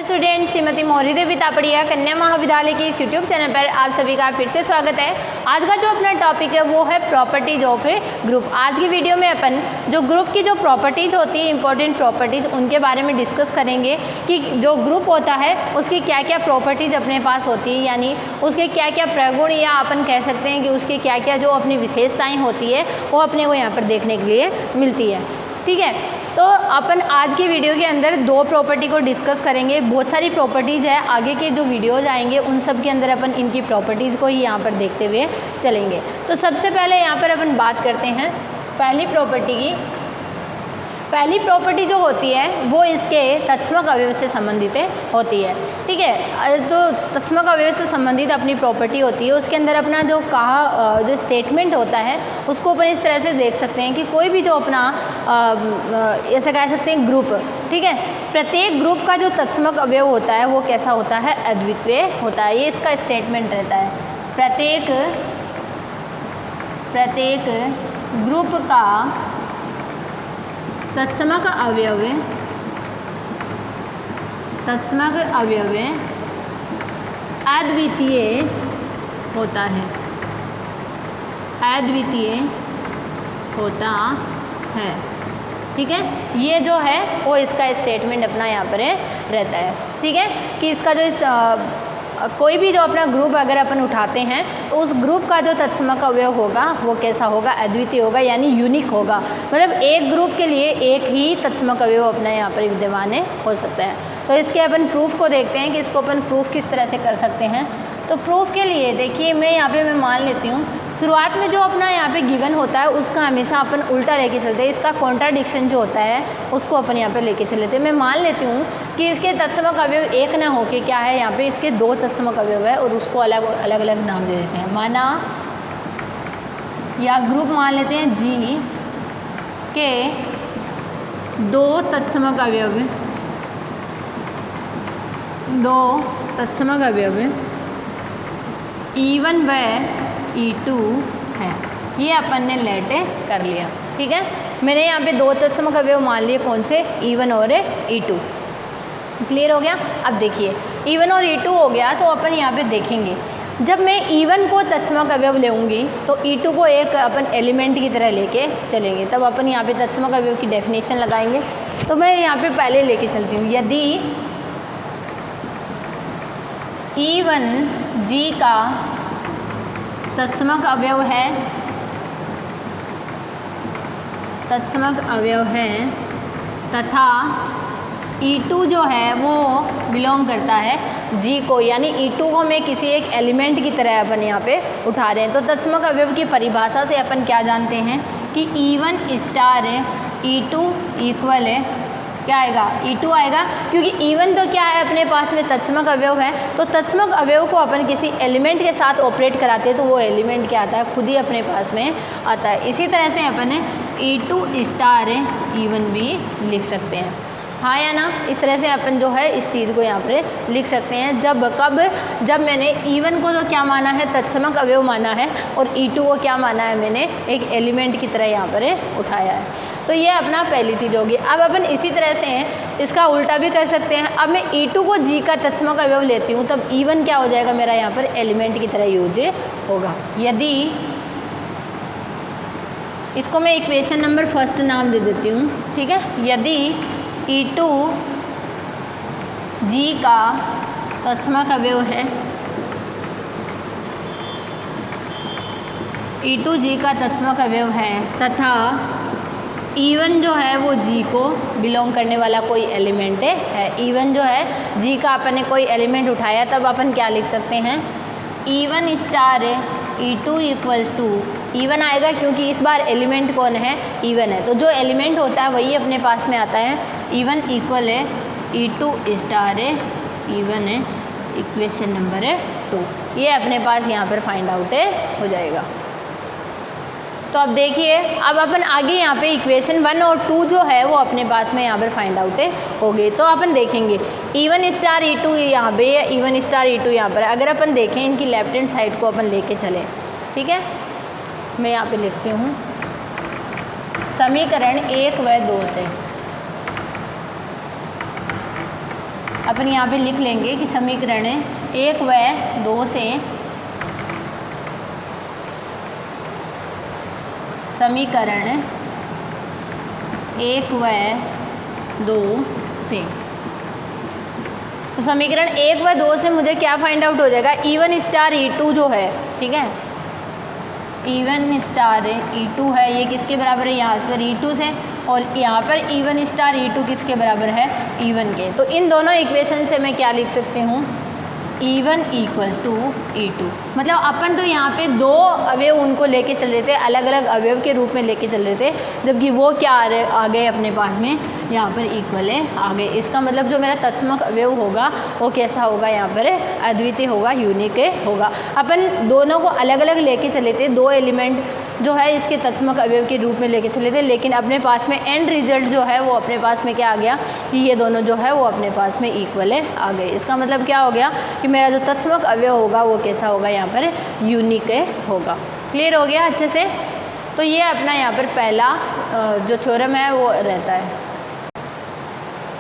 Student, Shrimati Maurya देवी तापड़िया कन्या महाविद्यालय के इस यूट्यूब चैनल पर आप सभी का फिर से स्वागत है। आज का जो अपना टॉपिक है वो है प्रॉपर्टीज ऑफ ए ग्रुप। आज की वीडियो में अपन जो ग्रुप की जो प्रॉपर्टीज होती है, इंपॉर्टेंट प्रॉपर्टीज, उनके बारे में डिस्कस करेंगे कि जो ग्रुप होता है उसकी क्या क्या प्रॉपर्टीज अपने पास होती है, यानी उसके क्या क्या प्रगुण या अपन कह सकते हैं कि उसकी क्या क्या जो अपनी विशेषताएँ होती है वो अपने को यहाँ पर देखने के लिए मिलती है। ठीक है, तो अपन आज की वीडियो के अंदर दो प्रॉपर्टी को डिस्कस करेंगे। बहुत सारी प्रॉपर्टीज़ है, आगे के जो वीडियोज़ आएंगे उन सब के अंदर अपन इनकी प्रॉपर्टीज़ को ही यहाँ पर देखते हुए चलेंगे। तो सबसे पहले यहाँ पर अपन बात करते हैं पहली प्रॉपर्टी की। पहली प्रॉपर्टी जो होती है वो इसके तत्समक अवयव से संबंधित होती है। ठीक है, तो तत्समक अवयव से संबंधित अपनी प्रॉपर्टी होती है, उसके अंदर अपना जो कहा जो स्टेटमेंट होता है उसको अपन इस तरह से देख सकते हैं कि कोई भी जो अपना ऐसा कह सकते हैं ग्रुप, ठीक है, प्रत्येक ग्रुप का जो तत्समक अवयव होता है वो कैसा होता है, अद्वितीय होता है। ये इसका स्टेटमेंट रहता है। प्रत्येक ग्रुप का तत्समक अवयव अद्वितीय होता है, अद्वितीय होता है। ठीक है, ये जो है वो इसका स्टेटमेंट अपना यहाँ पर रहता है। ठीक है, कि इसका जो कोई भी जो अपना ग्रुप अगर अपन उठाते हैं तो उस ग्रुप का जो तत्समक अवयव होगा वो कैसा होगा, अद्वितीय होगा, यानी यूनिक होगा। मतलब एक ग्रुप के लिए एक ही तत्समक अवयव अपना यहाँ पर विद्यमान हो सकता है। तो इसके अपन प्रूफ को देखते हैं कि इसको अपन प्रूफ किस तरह से कर सकते हैं। तो प्रूफ के लिए देखिए, मैं मान लेती हूँ शुरुआत में जो अपना यहाँ पे गिवन होता है उसका हमेशा अपन उल्टा लेके चलते हैं। इसका कॉन्ट्राडिक्शन जो होता है उसको अपन यहाँ पे लेके चलते हैं। मैं मान लेती हूँ कि इसके तत्समक अवयव एक ना हो के क्या है, यहाँ पे इसके दो तत्समक अवयव है और उसको अलग अलग नाम दे देते हैं। माना या ग्रुप मान लेते हैं जी के दो तत्समक अवयव E1 व E2 है। ये अपन ने लेट कर लिया। ठीक है, मैंने यहाँ पे दो तत्समक अवयव मान लिए, कौन से, E1 और E2। क्लियर हो गया। अब देखिए E1 और E2 हो गया तो अपन यहाँ पे देखेंगे, जब मैं E1 को तत्समक अवयव लेऊंगी तो E2 को एक अपन एलिमेंट की तरह लेके चलेंगे। तब अपन यहाँ पे तत्समक अवयव की डेफिनेशन लगाएंगे। तो मैं यहाँ पे पहले लेके चलती हूँ, यदि E1 G का तत्समक अवयव है तथा E2 जो है वो बिलोंग करता है G को, यानी E2 को मैं किसी एक एलिमेंट की तरह अपन यहाँ पे उठा रहे हैं। तो तत्समक अवयव की परिभाषा से अपन क्या जानते हैं कि E1 स्टार E2 इक्वल है क्या आएगा, E2 आएगा, क्योंकि E1 तो क्या है अपने पास में तत्समक अवयव है। तो तत्समक अवयव को अपन किसी एलिमेंट के साथ ऑपरेट कराते हैं तो वो एलिमेंट क्या आता है, खुद ही अपने पास में आता है। इसी तरह से अपन E2 स्टार E1 भी लिख सकते हैं, हाँ या ना। इस तरह से अपन जो है इस चीज़ को यहाँ पर लिख सकते हैं। जब मैंने E1 को तो क्या माना है, तत्समक अवयव माना है, और E2 को क्या माना है, मैंने एक एलिमेंट की तरह यहाँ पर उठाया है। तो ये अपना पहली चीज़ होगी। अब अपन इसी तरह से इसका उल्टा भी कर सकते हैं। अब मैं E2 को G का तत्समक अवयव लेती हूँ तब E1 क्या हो जाएगा, मेरा यहाँ पर एलिमेंट की तरह यूज होगा। यदि इसको मैं इक्वेशन नंबर फर्स्ट नाम दे देती हूँ, ठीक है, यदि E2 G का तत्समक अवयव है, E2 G का तत्समक अवयव है तथा E1 जो है वो G को बिलोंग करने वाला कोई एलिमेंट है। E1 जो है G का अपन ने कोई एलिमेंट उठाया, तब अपन क्या लिख सकते हैं, E1 star E2 equals to, E1 आएगा क्योंकि इस बार एलिमेंट कौन है, E1 है। तो जो एलिमेंट होता है वही अपने पास में आता है। E1 इक्वल है E2 स्टार E1 है, इक्वेशन नंबर 2। ये अपने पास यहाँ पर फाइंड आउट हो जाएगा। तो अब देखिए, अब अपन आगे यहाँ पे इक्वेशन 1 और 2 जो है वो अपने पास में यहाँ पर फाइंड आउट हो गई। तो अपन देखेंगे E1 स्टार E2 यहाँ पे या E1 स्टार E2 यहाँ पर। अगर अपन देखें इनकी लेफ्ट हैंड साइड को अपन लेके चलें, ठीक है, मैं यहाँ पे लिखती हूँ समीकरण 1 व 2 से अपन यहाँ पे लिख लेंगे कि समीकरण 1 व 2 से समीकरण 1 व 2 से, तो समीकरण 1 व 2 से मुझे क्या फाइंड आउट हो जाएगा, E1 स्टार E2 जो है, ठीक है, E1 स्टार E2 है, ये किसके बराबर है, यहाँ पर E2 से, और यहाँ पर E1 स्टार E2 किसके बराबर है, E1 के। तो इन दोनों इक्वेशन से मैं क्या लिख सकती हूँ, E1 इक्वल्स टू E2। मतलब अपन तो यहाँ पे दो अवयव उनको लेके चल रहे थे, अलग अलग अवयव के रूप में लेके चल रहे थे, जबकि वो क्या आ गए अपने पास में, यहाँ पर इक्वल है आ गए। इसका मतलब जो मेरा तत्समक अवयव होगा वो कैसा होगा, यहाँ पर अद्वितीय होगा, यूनिक होगा। अपन दोनों को अलग अलग लेके चले थे, दो एलिमेंट जो है इसके तत्समक अवयव के रूप में लेके चले थे, लेकिन अपने पास में एंड रिजल्ट जो है वो अपने पास में क्या आ गया कि ये दोनों जो है वो अपने पास में इक्वल आ गए। इसका मतलब क्या हो गया कि मेरा जो तत्समक अवयव होगा वो कैसा होगा, यहाँ पर यूनिक होगा। क्लियर हो गया अच्छे से। तो ये अपना यहाँ पर पहला जो थ्योरम है वो रहता है।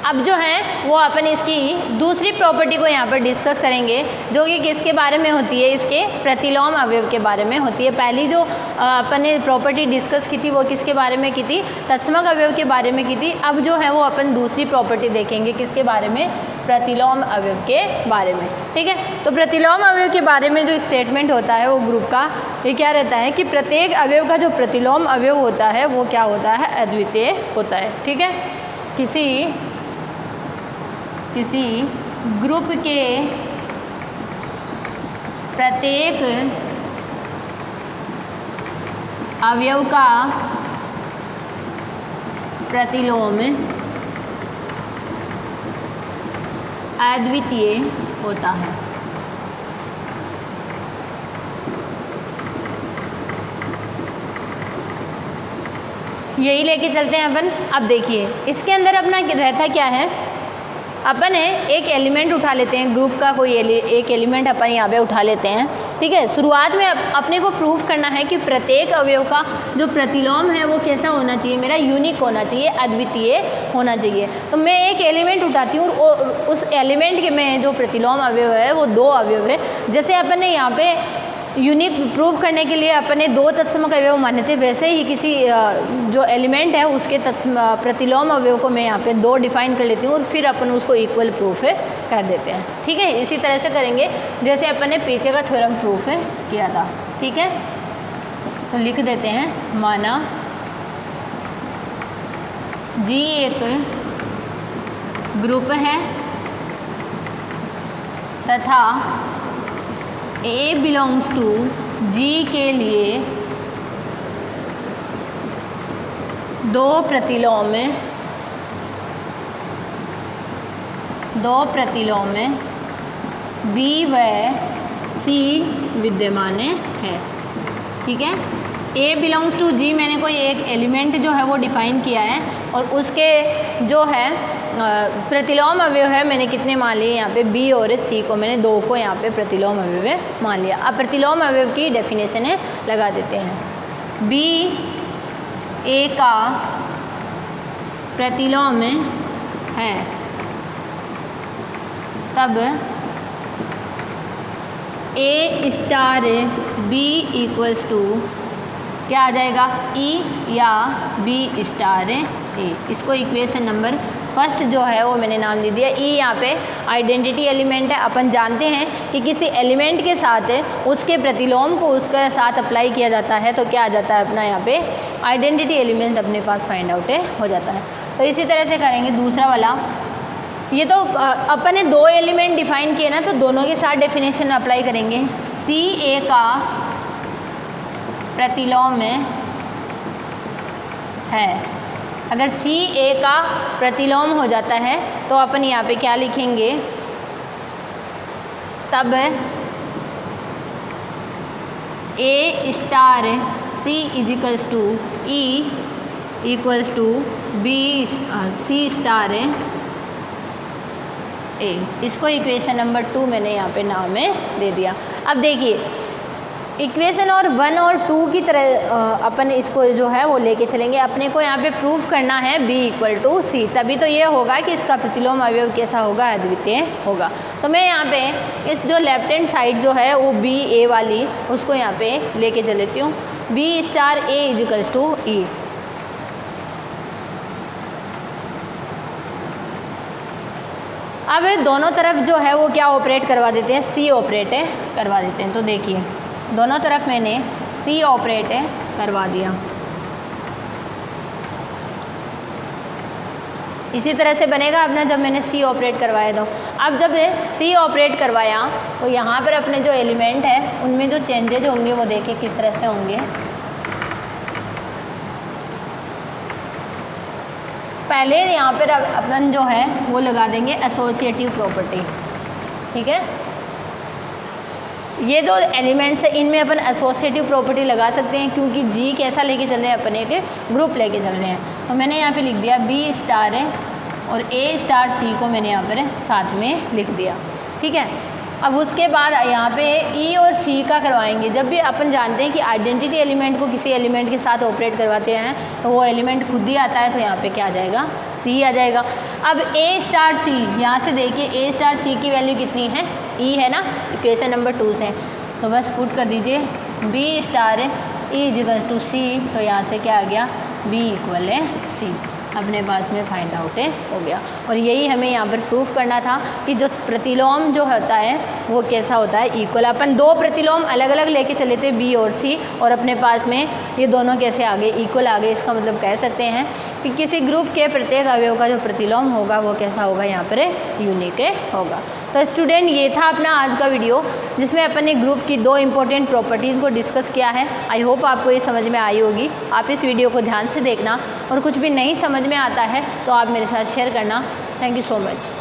अब जो है वो अपन इसकी दूसरी प्रॉपर्टी को यहाँ पर डिस्कस करेंगे, जो कि किसके बारे में होती है, इसके प्रतिलोम अवयव के बारे में होती है। पहली जो अपन ने प्रॉपर्टी डिस्कस की थी वो किसके बारे में की थी, तत्समक अवयव के बारे में की थी। अब जो है वो अपन दूसरी प्रॉपर्टी देखेंगे, किसके बारे में, प्रतिलोम अवयव के बारे में। ठीक है, तो प्रतिलोम अवयव के बारे में जो स्टेटमेंट होता है वो ग्रुप का ये क्या रहता है कि प्रत्येक अवयव का जो प्रतिलोम अवयव होता है वो क्या होता है, अद्वितीय होता है। ठीक है, किसी ग्रुप के प्रत्येक अवयव का प्रतिलोम अद्वितीय होता है। यही लेके चलते हैं अपन। अब देखिए इसके अंदर अपना रहता क्या है, अपन एक एलिमेंट उठा लेते हैं, ग्रुप का कोई एक एलिमेंट अपन यहाँ पे उठा लेते हैं। ठीक है, शुरुआत में अपने को प्रूफ करना है कि प्रत्येक अवयव का जो प्रतिलोम है वो कैसा होना चाहिए, मेरा यूनिक होना चाहिए, अद्वितीय होना चाहिए। तो मैं एक एलिमेंट उठाती हूँ और उस एलिमेंट के में जो प्रतिलोम अवयव है वो दो अवयव है। जैसे अपन ने यहाँ पे यूनिक प्रूव करने के लिए अपन ने दो तत्समक अवयव माने थे, वैसे ही किसी जो एलिमेंट है उसके प्रतिलोम अवयव को मैं यहाँ पे दो डिफाइन कर लेती हूँ और फिर अपन उसको इक्वल प्रूफ कर देते हैं। ठीक है, इसी तरह से करेंगे जैसे अपन ने पीछे का थ्योरम प्रूफ किया था। ठीक है, तो लिख देते हैं, माना G एक ग्रुप है तथा A बिलोंग्स टू G के लिए दो प्रतिलोम B व C विद्यमान है। ठीक है, A बिलोंग्स टू G मैंने कोई एक एलिमेंट जो है वो डिफाइन किया है और उसके जो है प्रतिलोम अवयव है मैंने कितने मान लिए यहाँ पे, B और C को मैंने दो को यहाँ पे प्रतिलोम अवयव मान लिया। अब प्रतिलोम अवयव की डेफिनेशन लगा देते हैं। B A का प्रतिलोम है तब A star B equals to क्या आ जाएगा, E या B स्टार A। इसको इक्वेशन नंबर फर्स्ट जो है वो मैंने नाम दे दिया। E यहाँ पे आइडेंटिटी एलिमेंट है। अपन जानते हैं कि किसी एलिमेंट के साथ उसके प्रतिलोम को उसके साथ अप्लाई किया जाता है तो क्या आ जाता है अपना यहाँ पे आइडेंटिटी एलिमेंट अपने पास फाइंड आउट हो जाता है। तो इसी तरह से करेंगे दूसरा वाला। ये तो अपन ने दो एलिमेंट डिफाइन किए ना, तो दोनों के साथ डेफिनेशन अप्लाई करेंगे। C A का प्रतिलोम है, अगर C A का प्रतिलोम हो जाता है तो अपन यहाँ पे क्या लिखेंगे, तब A star C equals to E equals to B C star A। इसको इक्वेशन नंबर 2 मैंने यहाँ पे नाम में दे दिया। अब देखिए इक्वेशन और 1 और 2 की तरह अपन इसको जो है वो लेके चलेंगे। अपने को यहाँ पे प्रूफ करना है B = C, तभी तो ये होगा कि इसका प्रतिलोम अवयव कैसा होगा, अद्वितीय होगा। तो मैं यहाँ पे इस जो लेफ्ट हैंड साइड जो है वो BA वाली उसको यहाँ पे लेके चल लेती हूँ। B * A = E। अब दोनों तरफ जो है वो क्या ऑपरेट करवा देते हैं, C ऑपरेट करवा देते हैं। तो देखिए दोनों तरफ मैंने C ऑपरेट करवा दिया। इसी तरह से बनेगा अपना जब मैंने C ऑपरेट करवाया। तो अब जब C ऑपरेट करवाया तो यहाँ पर अपने जो एलिमेंट है उनमें जो चेंजेज होंगे वो देखिए किस तरह से होंगे। पहले यहाँ पर अपन जो है वो लगा देंगे एसोसिएटिव प्रॉपर्टी, ठीक है। ये जो एलिमेंट्स है इनमें अपन एसोसिएटिव प्रॉपर्टी लगा सकते हैं, क्योंकि G कैसा लेके चल रहे हैं, अपने के ग्रुप लेके चल रहे हैं। तो मैंने यहाँ पे लिख दिया B * और A * C को मैंने यहाँ पर साथ में लिख दिया, ठीक है। अब उसके बाद यहाँ पे E और C का करवाएंगे। जब भी अपन जानते हैं कि आइडेंटिटी एलिमेंट को किसी एलिमेंट के साथ ऑपरेट करवाते हैं तो वो एलिमेंट खुद ही आता है, तो यहाँ पे क्या आ जाएगा, C आ जाएगा। अब A * C, यहाँ से देखिए A * C की वैल्यू कितनी है, E है ना, इक्वेशन नंबर 2 से। तो बस पुट कर दीजिए B * E = C। तो यहाँ से क्या आ गया, B = C अपने पास में फाइंड आउट हो गया। और यही हमें यहाँ पर प्रूफ करना था कि जो प्रतिलोम जो होता है वो कैसा होता है, इक्वल। अपन दो प्रतिलोम अलग अलग लेके चले थे B और C, और अपने पास में ये दोनों कैसे आ गए, इक्वल आ गए। इसका मतलब कह सकते हैं कि किसी ग्रुप के प्रत्येक अवयव का जो प्रतिलोम होगा वो कैसा होगा, यहाँ पर यूनिक होगा। तो स्टूडेंट ये था अपना आज का वीडियो, जिसमें अपन ने ग्रुप की 2 इंपॉर्टेंट प्रॉपर्टीज़ को डिस्कस किया है। आई होप आपको ये समझ में आई होगी। आप इस वीडियो को ध्यान से देखना, और कुछ भी नहीं समझ में आता है तो आप मेरे साथ शेयर करना। Thank you so much.